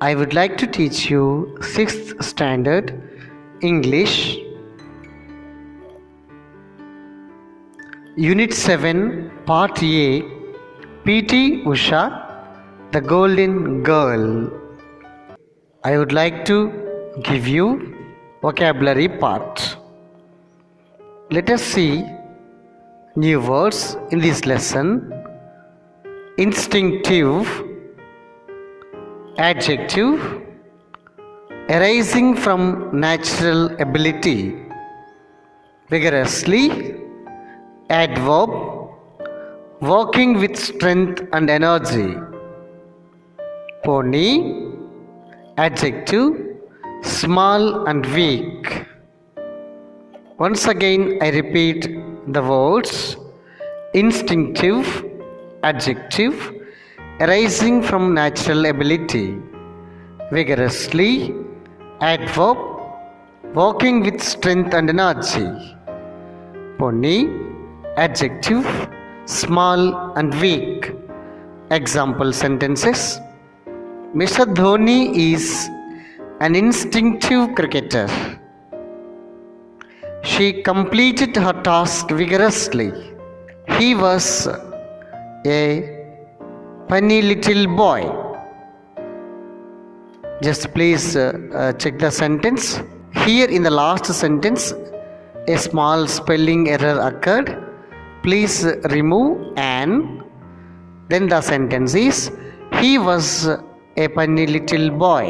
I would like to teach you 6th standard English, Unit 7, Part A, P.T. Usha, the Golden Girl. I would like to give you vocabulary part. Let us see new words in this lesson. Instinctive, adjective, arising from natural ability. Vigorously, adverb, working with strength and energy. Pony, adjective, small and weak. Once again I repeat the words. Instinctive, adjective, arising from natural ability. Vigorously, adverb, working with strength and energy. Pony, adjective, small and weak. Example sentences. Mr. Dhoni is an instinctive cricketer. She completed her task vigorously. He was a funny little boy. Just please check the sentence. Here in the last sentence, a small spelling error occurred. Please remove "and". Then the sentence is, he was a funny little boy.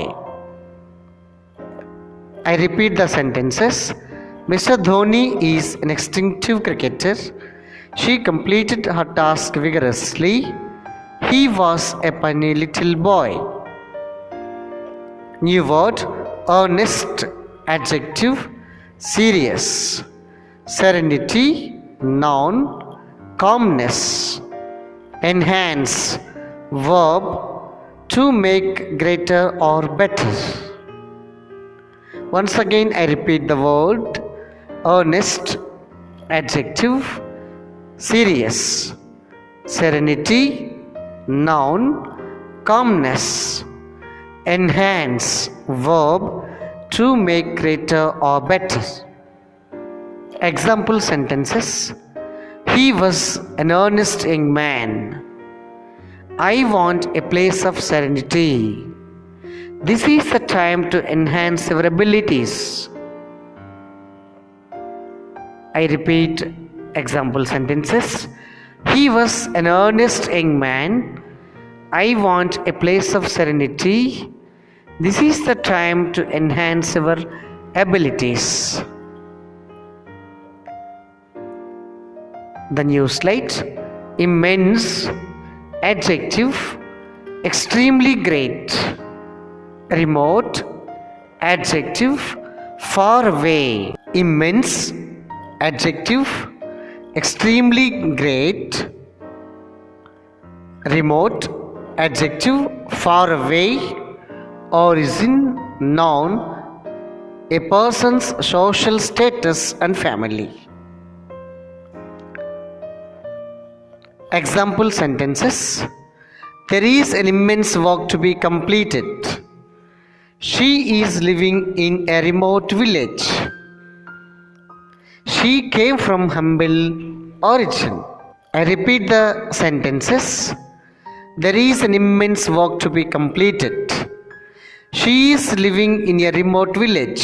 I repeat the sentences. Mr. Dhoni is an instinctive cricketer. She completed her task vigorously. He was a funny little boy. New word, earnest, adjective, serious. Serenity, noun, calmness. Enhance, verb, to make greater or better. Once again I repeat the word. Earnest, adjective, serious. Serenity, noun, calmness. Enhance, verb, to make greater or better. Example sentences. He was an earnest young man. I want a place of serenity. This is the time to enhance your abilities. I repeat example sentences. He was an earnest young man. I want a place of serenity. This is the time to enhance your abilities. The new slide. Immense, adjective, extremely great. Remote, adjective, far away. Immense, adjective, extremely great. Remote, adjective, far away. Origin, noun, a person's social status and family. Example sentences. There is an immense work to be completed. She is living in a remote village. She came from humble origin. I repeat the sentences. There is an immense work to be completed. She is living in a remote village.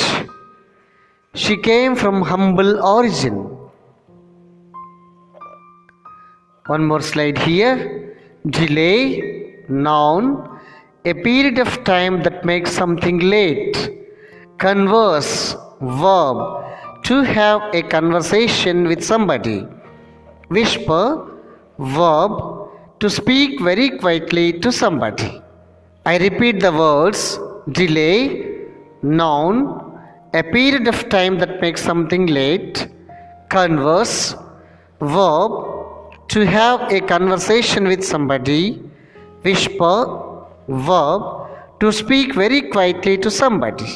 She came from humble origin. One more slide here. Delay, noun, a period of time that makes something late. Converse, verb, to have a conversation with somebody. Whisper, verb, to speak very quietly to somebody. I repeat the words. Delay, noun, a period of time that makes something late. Converse, verb, to have a conversation with somebody. Whisper, verb, to speak very quietly to somebody.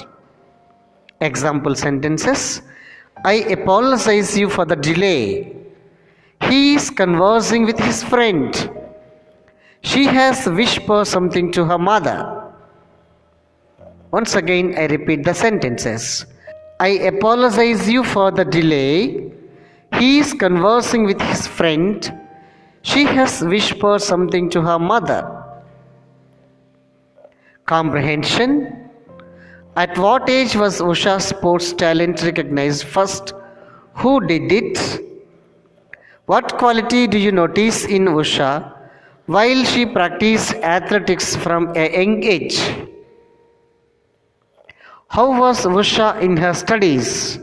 Example sentences. I apologize you for the delay. He is conversing with his friend. She has whispered something to her mother. Once again, I repeat the sentences. I apologize you for the delay. He is conversing with his friend. She has whispered something to her mother. Comprehension. At what age was Usha's sports talent recognized first? Who did it? What quality do you notice in Usha while she practiced athletics from a young age? How was Usha in her studies?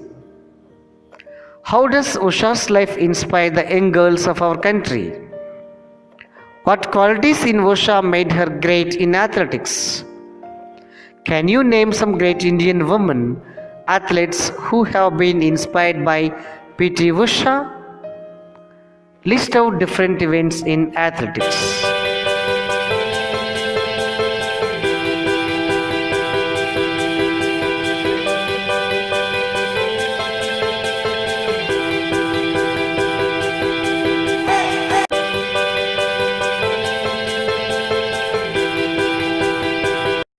How does Usha's life inspire the young girls of our country? What qualities in Usha made her great in athletics? Can you name some great Indian women athletes who have been inspired by PT Usha? List out different events in athletics.